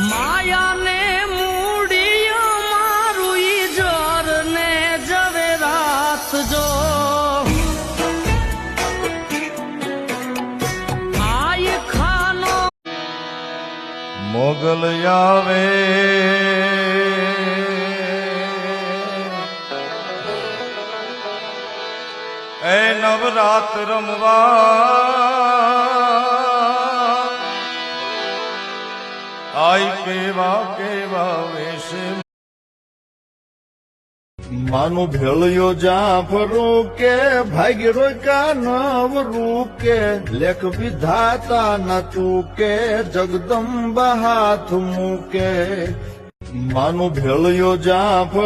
માયાને મૂડી મારું ઈ જોર ને જવે રાત જો આય ખાનો મોગલ આવે એ નવરાત રમવા આઈ કેવા કેવા વેશે માનું ભેળિયો જાફરું કે ભાગ્ય કા નવરું કે લેખ વિધાતા નતું કે જગદંબા હાથ મૂકે માનું ભેળિયો જાફર